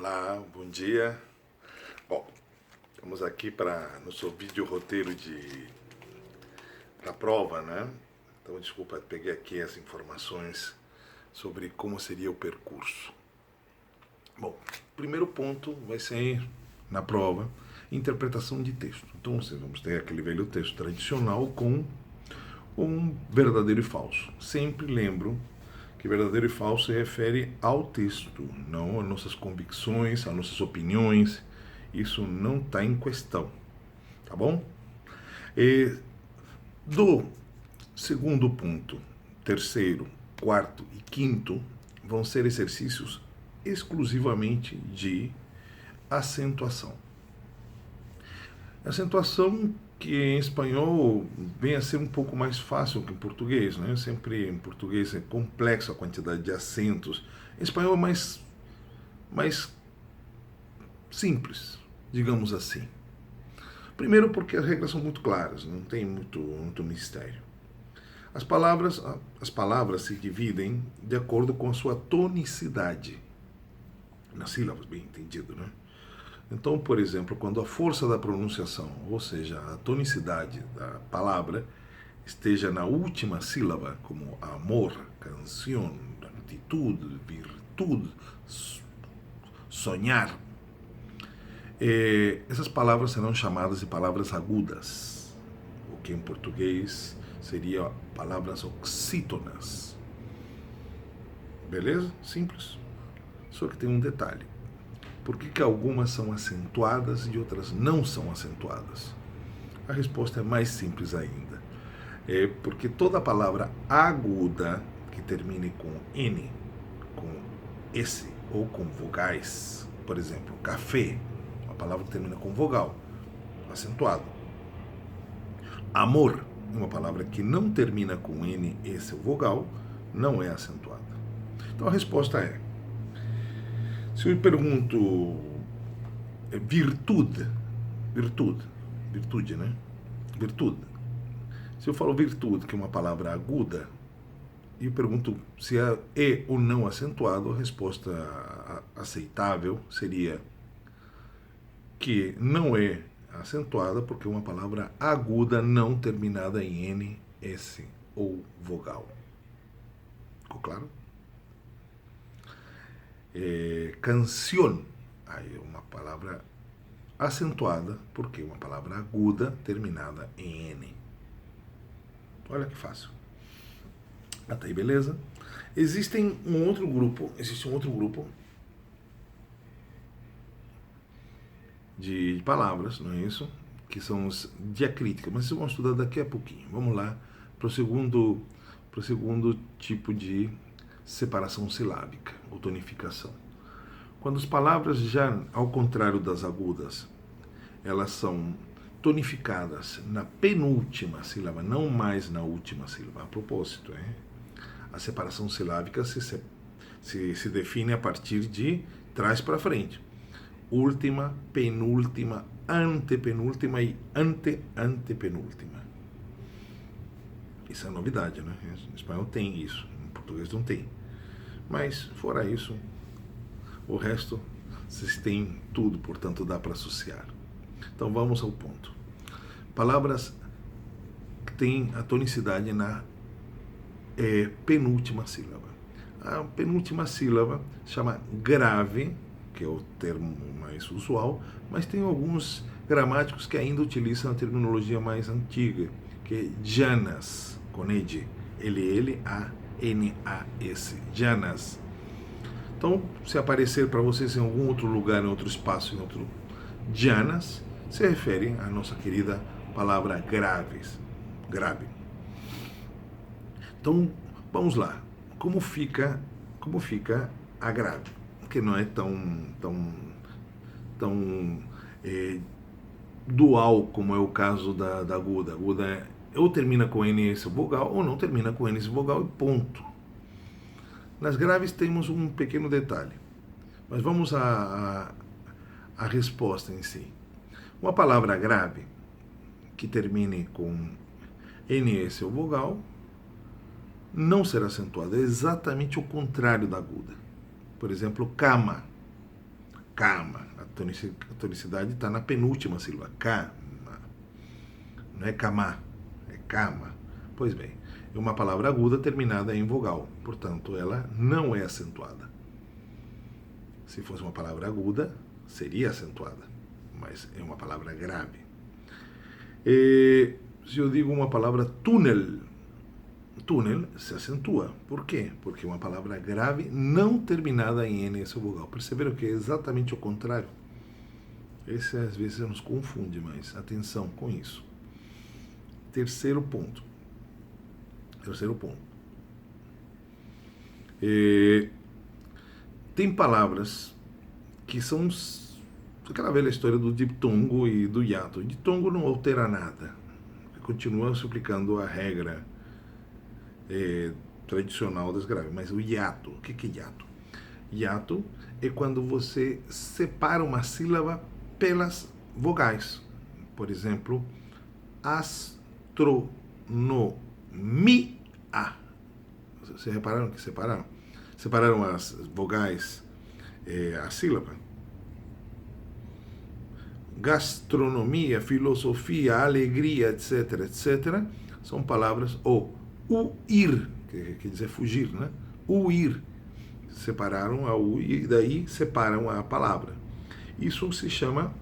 Olá, bom dia. Bom, vamos aqui para nosso vídeo roteiro da prova, né? Então, desculpa, peguei aqui as informações sobre como seria o percurso. Bom, primeiro ponto vai ser, na prova, interpretação de texto. Então, vamos ter aquele velho texto tradicional com um verdadeiro e falso. Sempre lembro que verdadeiro e falso se refere ao texto, não às nossas convicções, às nossas opiniões. Isso não está em questão, tá bom? E do segundo ponto, terceiro, quarto e quinto vão ser exercícios exclusivamente de acentuação. Acentuação que em espanhol vem a ser um pouco mais fácil que em português, né? Sempre em português é complexo a quantidade de acentos. Em espanhol é mais simples, digamos assim. Primeiro porque as regras são muito claras, não tem muito mistério. As palavras se dividem de acordo com a sua tonicidade. Nas sílabas, bem entendido, né? Então, por exemplo, quando a força da pronunciação, ou seja, a tonicidade da palavra, esteja na última sílaba, como amor, canção, atitude, virtude, sonhar, essas palavras serão chamadas de palavras agudas, o que em português seria palavras oxítonas. Beleza? Simples. Só que tem um detalhe. Por que algumas são acentuadas e outras não são acentuadas? A resposta é mais simples ainda. É porque toda palavra aguda que termine com N, com S ou com vogais, por exemplo, café, uma palavra que termina com vogal, acentuado. Amor, uma palavra que não termina com N, S ou vogal, não é acentuada. Então a resposta é: se eu pergunto virtude, né? Virtude. Se eu falo virtude, que é uma palavra aguda, e eu pergunto se é ou não acentuado, a resposta aceitável seria que não é acentuada porque é uma palavra aguda não terminada em N, S ou vogal. Ficou claro? Canción, aí é uma palavra acentuada, porque é uma palavra aguda terminada em N. Olha que fácil. Até aí, beleza? Existe um outro grupo de palavras, não é isso? Que são os diacríticas, mas isso vamos estudar daqui a pouquinho. Vamos lá para o segundo tipo de separação silábica, ou tonificação. Quando as palavras já, ao contrário das agudas, elas são tonificadas na penúltima sílaba, não mais na última sílaba. A propósito, a separação silábica se define a partir de trás para frente. Última, penúltima, antepenúltima e antepenúltima. Isso é novidade, né? Em espanhol tem isso, em português não tem. Mas, fora isso, o resto, vocês têm tudo, portanto dá para associar. Então vamos ao ponto. Palavras que têm a tonicidade na penúltima sílaba. A penúltima sílaba se chama grave, que é o termo mais usual, mas tem alguns gramáticos que ainda utilizam a terminologia mais antiga, que é llanas, com ed, L-A-N-A-S, llanas. Então, se aparecer para vocês em algum outro lugar, em outro espaço, em outro llanas, se refere à nossa querida palavra grave. Então, vamos lá. Como fica a grave? Que não é tão dual como é o caso da aguda. A aguda ou termina com N, S vogal, ou não termina com N, S vogal e ponto. Nas graves temos um pequeno detalhe, mas vamos à resposta em si. Uma palavra grave que termine com NS ou vogal não será acentuada, é exatamente o contrário da aguda. Por exemplo, cama. cama. A tonicidade está na penúltima sílaba, cama. Não é cama, é cama. Pois bem, é uma palavra aguda terminada em vogal, portanto, ela não é acentuada. Se fosse uma palavra aguda, seria acentuada, mas é uma palavra grave. Se eu digo uma palavra túnel, túnel se acentua. Por quê? Porque é uma palavra grave não terminada em N esse vogal. Perceberam que é exatamente o contrário? Esse às vezes nos confunde, mas atenção com isso. Terceiro ponto. Tem palavras que são aquela velha história do diptongo e do hiato. O diptongo não altera nada. Continua se aplicando a regra tradicional das graves. Mas o hiato, o que é hiato? Hiato é quando você separa uma sílaba pelas vogais. Por exemplo, astronomia. Vocês repararam que separaram? Separaram as vogais, a sílaba. Gastronomia, filosofia, alegria, etc., etc., são palavras, ou uir, que quer dizer fugir, né? Uir. Separaram a U e daí separam a palavra. Isso se chama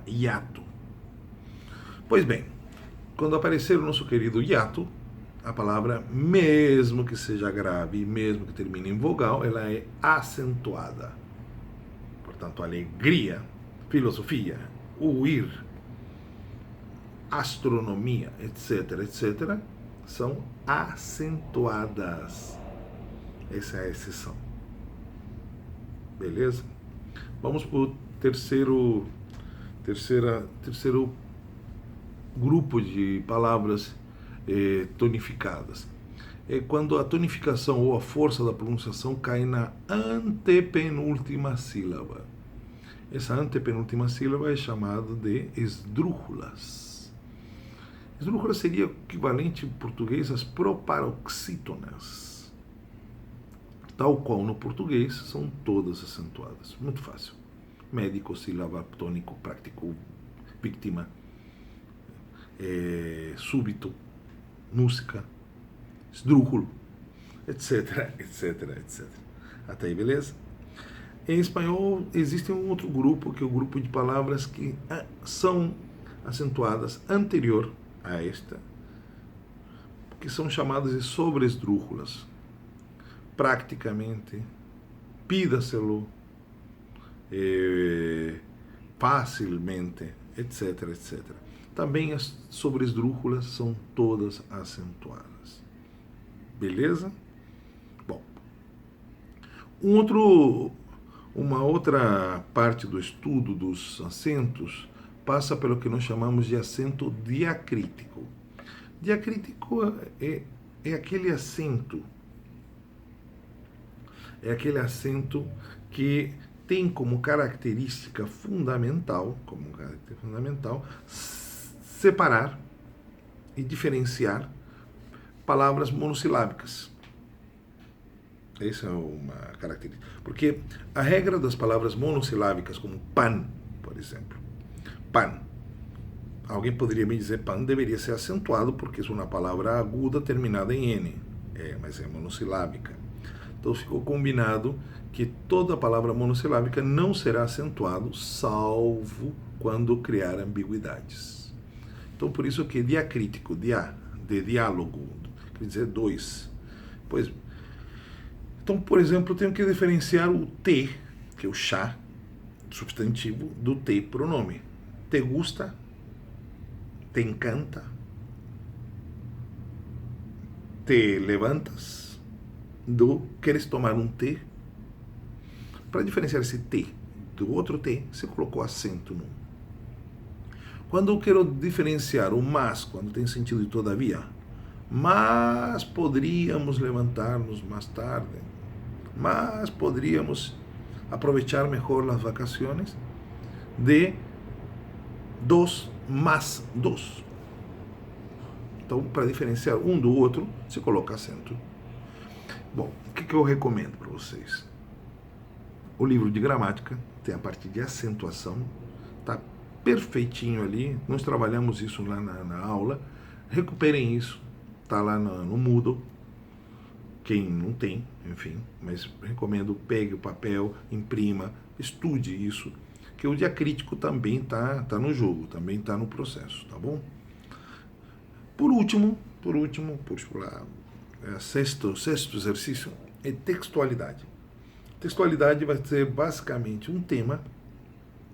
hiato. Pois bem, quando aparecer o nosso querido hiato, a palavra, mesmo que seja grave, mesmo que termine em vogal, ela é acentuada. Portanto, alegria, filosofia, uir, astronomia, etc., etc., são acentuadas. Essa é a exceção. Beleza? Vamos para o terceiro grupo de palavras tonificadas. É quando a tonificação ou a força da pronunciação cai na antepenúltima sílaba. Essa antepenúltima sílaba é chamada de esdrúxulas. Esdrúxulas seria o equivalente em português às proparoxítonas. Tal qual no português, são todas acentuadas. Muito fácil. Médico, sílaba, tônico, prático, vítima, súbito, música, esdrúxulo, etc., etc., etc. Até aí, beleza? Em espanhol, existe um outro grupo, que é o grupo de palavras que são acentuadas anterior a esta, que são chamadas de sobresdrúxulas. Praticamente, pídaselo, facilmente, etc., etc. Também as sobresdrúxulas são todas acentuadas. Beleza? Bom, uma outra parte do estudo dos acentos passa pelo que nós chamamos de acento diacrítico. Diacrítico é aquele acento que tem como característica fundamental, separar e diferenciar palavras monossilábicas. Essa é uma característica. Porque a regra das palavras monossilábicas, como pan, por exemplo, pan. Alguém poderia me dizer pan deveria ser acentuado porque é uma palavra aguda terminada em N. Mas é monossilábica. Então ficou combinado que toda palavra monossilábica não será acentuado, salvo quando criar ambiguidades. Então por isso que diacrítico, de diálogo, quer dizer dois. Pois, então, por exemplo, eu tenho que diferenciar o te, que é o chá, substantivo, do te, pronome. Te gusta, te encanta, te levantas, do queres tomar um té. Para diferenciar esse té do outro té, você colocou acento no. Quando eu quero diferenciar o mas, quando tem sentido de todavia, mas poderíamos levantar-nos mais tarde, mas poderíamos aproveitar melhor as vacaciones, de dos, mas dos. Então, para diferenciar um do outro, você coloca acento. Bom, o que eu recomendo para vocês? o livro de gramática, tem a parte de acentuação, tá perfeitinho ali. Nós trabalhamos isso lá na aula. Recuperem isso, tá lá no Moodle. Quem não tem, enfim, mas recomendo, pegue o papel, imprima, estude isso, que o diacrítico também tá no jogo, também tá no processo, tá bom? Por último, sexto exercício é textualidade. Textualidade vai ser basicamente um tema,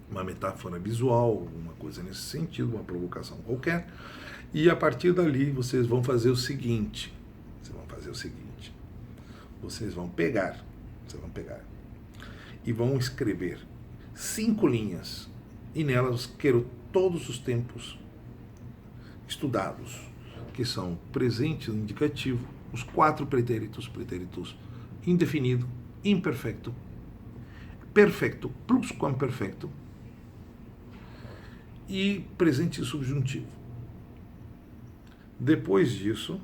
uma metáfora visual, uma coisa nesse sentido, uma provocação qualquer, e a partir dali vocês vão fazer o seguinte, vocês vão pegar e vão escrever 5 linhas, e nelas quero todos os tempos estudados, que são presente indicativo, os 4 pretéritos, pretérito indefinido, imperfecto, perfecto, plusquamperfecto e presente subjuntivo. Depois disso,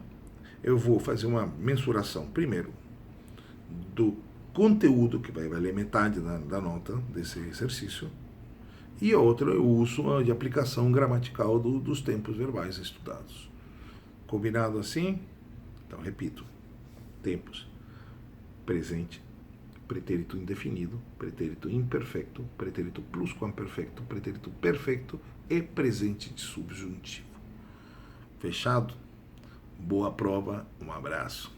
eu vou fazer uma mensuração, primeiro, do conteúdo, que vai valer metade da nota desse exercício, e a outra eu uso de aplicação gramatical dos tempos verbais estudados. Combinado assim? Então, repito. Tempos. Presente, pretérito indefinido, pretérito imperfecto, pretérito plusquamperfecto, pretérito perfeito e presente de subjuntivo. Fechado? Boa prova, um abraço.